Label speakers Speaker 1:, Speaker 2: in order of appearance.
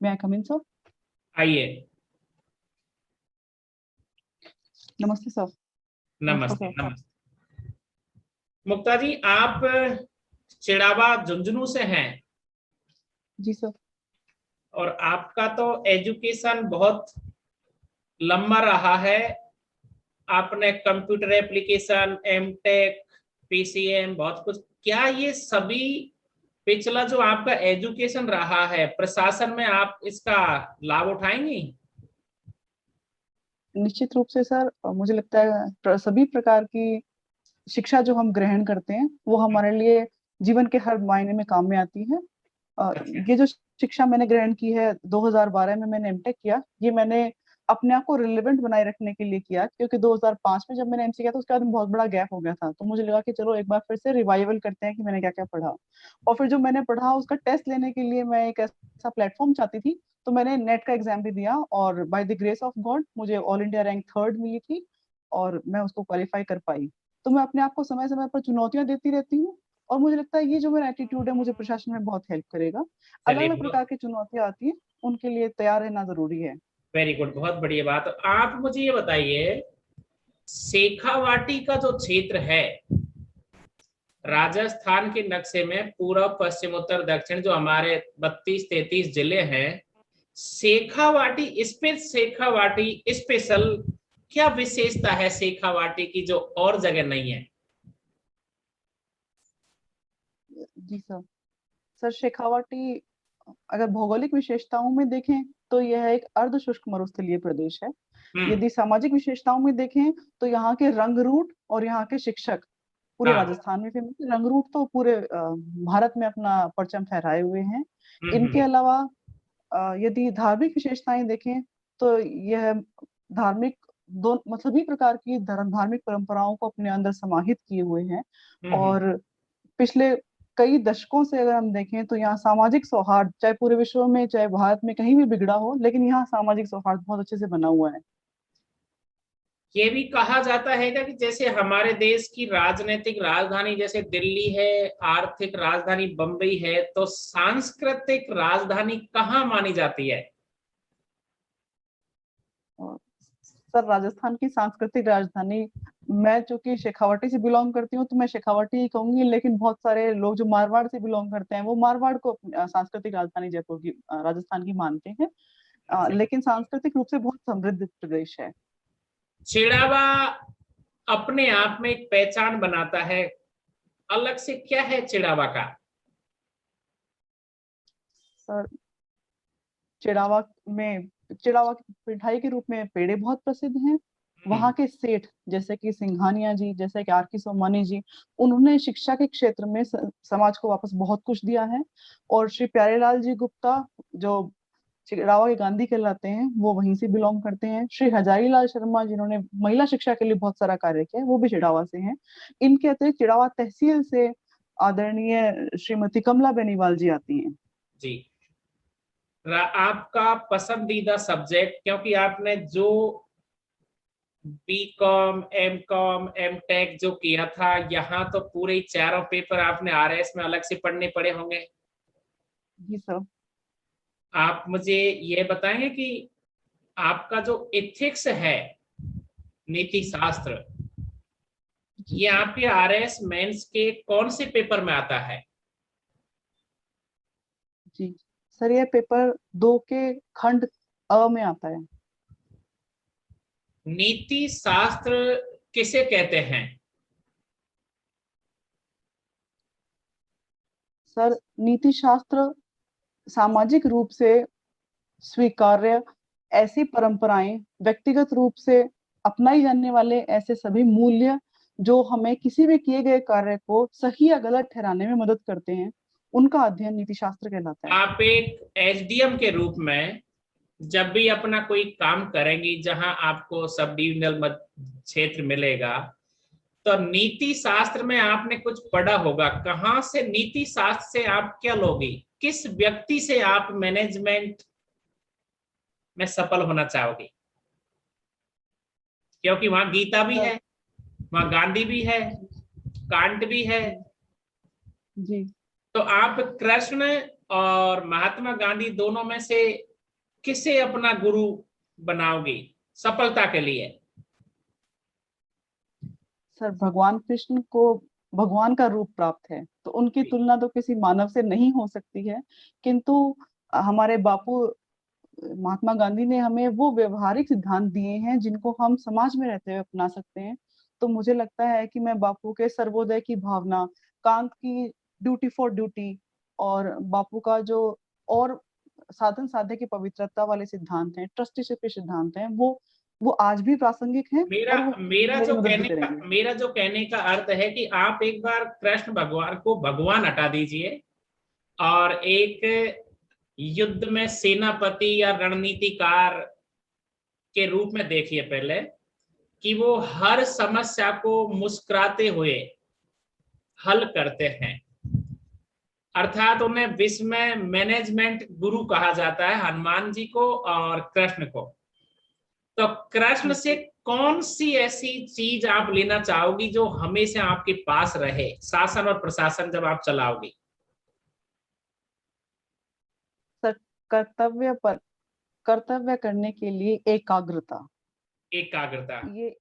Speaker 1: May I come in, sir?
Speaker 2: आइए।
Speaker 1: नमस्ते sir.
Speaker 2: नमस्ते नमस्ते। मुक्ता जी, आप चिड़ावा झुंझुनू से हैं?
Speaker 1: जी सर।
Speaker 2: और आपका तो एजुकेशन बहुत लंबा रहा है। आपने कंप्यूटर एप्लीकेशन, एमटेक, पीसीएम, बहुत कुछ। क्या ये सभी पिछला जो आपका एजुकेशन रहा है प्रशासन में, आप इसका लाभ उठाएंगी?
Speaker 1: निश्चित रूप से सर, मुझे लगता है सभी प्रकार की शिक्षा जो हम ग्रहण करते हैं वो हमारे लिए जीवन के हर मायने में काम में आती है। ये जो शिक्षा मैंने ग्रहण की है 2012 में मैंने एमटेक किया, ये मैंने अपने आप को रिलेवेंट बनाए रखने के लिए किया, क्योंकि 2005 में जब मैंने एमसी किया तो उसके बाद में बहुत बड़ा गैप हो गया था। तो मुझे लगा कि चलो एक बार फिर से रिवाइवल करते हैं कि मैंने क्या क्या पढ़ा। और फिर जो मैंने पढ़ा उसका टेस्ट लेने के लिए मैं एक ऐसा प्लेटफॉर्म चाहती थी, तो मैंने नेट का एग्जाम भी दिया और by the grace of God मुझे ऑल इंडिया रैंक 3rd मिली थी और मैं उसको क्वालिफाई कर पाई। तो मैं अपने आप को समय समय पर चुनौतियां देती रहती हूँ और मुझे लगता है ये जो मेरा एटीट्यूड है मुझे प्रशासन में बहुत हेल्प करेगा। अलग
Speaker 2: चलिए,
Speaker 1: अलग प्रकार की चुनौतियां आती है, उनके लिए तैयार रहना जरूरी है।
Speaker 2: वेरी गुड, बहुत बढ़िया बात। आप मुझे ये बताइए, शेखावाटी का जो क्षेत्र है राजस्थान के नक्शे में, पूर्व पश्चिम उत्तर दक्षिण जो हमारे 32-33 जिले हैं, शेखावाटी शेखावाटी स्पेशल क्या विशेषता है शेखावाटी की जो और जगह नहीं है?
Speaker 1: जी सर। सर शेखावाटी अगर भौगोलिक विशेषताओं में देखें तो यह एक अर्ध शुष्क मरुस्थलीय प्रदेश है। यदि सामाजिक विशेषताओं में देखें तो यहाँ के रंगरूट और यहाँ के शिक्षक पूरे राजस्थान में फेमस है। रंगरूट तो पूरे भारत में अपना परचम फहराए हुए हैं। इनके अलावा यदि धार्मिक विशेषताएं देखें तो यह धार्मिक दो मतलब सभी प्रकार की धार्मिक परंपराओं को अपने अंदर समाहित किए हुए हैं। और पिछले कई दशकों से अगर हम देखें तो यहाँ सामाजिक सौहार्द, चाहे पूरे विश्व में चाहे भारत में कहीं भी बिगड़ा हो, लेकिन यहाँ सामाजिक सौहार्द बहुत अच्छे से बना हुआ है।
Speaker 2: ये भी कहा जाता है कि जैसे हमारे देश की राजनीतिक राजधानी जैसे दिल्ली है, आर्थिक राजधानी बंबई है, तो सांस्कृतिक राजधानी कहाँ मानी जाती है?
Speaker 1: सर राजस्थान की सांस्कृतिक राजधानी, मैं चूंकि शेखावाटी से बिलोंग करती हूँ तो मैं शेखावाटी ही कहूंगी, लेकिन बहुत सारे लोग जो मारवाड़ से बिलोंग करते हैं वो मारवाड़ को सांस्कृतिक राजधानी जयपुर की राजस्थान की मानते हैं। लेकिन सांस्कृतिक रूप से बहुत समृद्ध प्रदेश है।
Speaker 2: चिड़ावा अपने आप में एक पहचान बनाता है, अलग से क्या है चिड़ावा का?
Speaker 1: सर चिड़ावा की मिठाई के रूप में पेड़े बहुत प्रसिद्ध हैं। वहाँ के सेठ जैसे कि सिंघानिया जी, जैसे कि आर.के. सोमानी जी, उन्होंने शिक्षा के क्षेत्र में समाज को वापस बहुत कुछ दिया है। और श्री प्यारेलाल जी गुप्ता जो चिड़ावा के गांधी कहलाते हैं वो वहीं से बिलोंग करते हैं। श्री हजारी लाल शर्मा जिन्होंने महिला शिक्षा के लिए बहुत सारा कार्य किया है वो भी चिड़ावा से हैं। इनके अतिरिक्त चिड़ावा तहसील से आदरणीय श्रीमती कमला बेनीवाल जी आती हैं।
Speaker 2: जी, आपका पसंदीदा सब्जेक्ट, क्योंकि आपने जो बीकॉम, एमकॉम, एमटेक जो किया था, यहाँ तो पूरे चारों पेपर आपने आरएस में अलग से पढ़ने पड़े होंगे।
Speaker 1: जी सर।
Speaker 2: आप मुझे ये बताएंगे कि आपका जो एथिक्स है, नीति शास्त्र, ये आपके आरएस मेंस के कौन से पेपर में आता है?
Speaker 1: जी सर, ये पेपर 2 के खंड अ में आता है।
Speaker 2: नीति शास्त्र किसे कहते हैं?
Speaker 1: सर नीति शास्त्र सामाजिक रूप से स्वीकार्य ऐसी परंपराएं, व्यक्तिगत रूप से अपनाई जाने वाले ऐसे सभी मूल्य जो हमें किसी भी किए गए कार्य को सही या गलत ठहराने में मदद करते हैं, उनका अध्ययन नीति शास्त्र कहलाता है।
Speaker 2: आप एक एसडीएम के रूप में जब भी अपना कोई काम करेंगी जहां आपको सब डिविजनल क्षेत्र मिलेगा, तो नीति शास्त्र में आपने कुछ पढ़ा होगा। कहां से नीति शास्त्र से आप क्या लोगी? किस व्यक्ति से आप मैनेजमेंट में सफल होना चाहोगी? क्योंकि वहां गीता भी है, वहां गांधी भी है, कांट भी है।
Speaker 1: जी।
Speaker 2: तो आप कृष्ण और महात्मा गांधी दोनों में से किसे अपना गुरु बनाओगी सफलता के लिए?
Speaker 1: सर, भगवान कृष्ण को भगवान का रूप प्राप्त है, तो उनकी तुलना तो किसी मानव से नहीं हो सकती है। किंतु हमारे बापू महात्मा गांधी ने हमें वो व्यवहारिक सिद्धांत दिए हैं जिनको हम समाज में रहते हुए अपना सकते हैं। तो मुझे लगता है कि मैं बापू के सर्वोदय की भावना, कांत की ड्यूटी फॉर ड्यूटी, और बापू का जो और साधन साध्य की पवित्रता वाले सिद्धांत हैं, ट्रस्टीशिप के सिद्धांत हैं, वो आज भी प्रासंगिक हैं
Speaker 2: मेरा
Speaker 1: और वो
Speaker 2: मेरा
Speaker 1: मेरी
Speaker 2: जो
Speaker 1: मदद भी
Speaker 2: कहने का
Speaker 1: करेंगे।
Speaker 2: मेरा जो कहने का अर्थ है कि आप एक बार कृष्ण भगवान को भगवान हटा दीजिए और एक युद्ध में सेनापति या रणनीतिकार के रूप में देखिए पहले, कि वो हर समस्या को मुस्कुराते हुए हल करते हैं। अर्थात उन्हें विश्व में मैनेजमेंट गुरु कहा जाता है, हनुमान जी को और कृष्ण को। तो कृष्ण से कौन सी ऐसी चीज आप लेना चाहोगी जो हमेशा आपके पास रहे, शासन और प्रशासन जब आप चलाओगी?
Speaker 1: सर, कर्तव्य पर कर्तव्य करने के लिए एकाग्रता,
Speaker 2: एकाग्रता।
Speaker 1: ये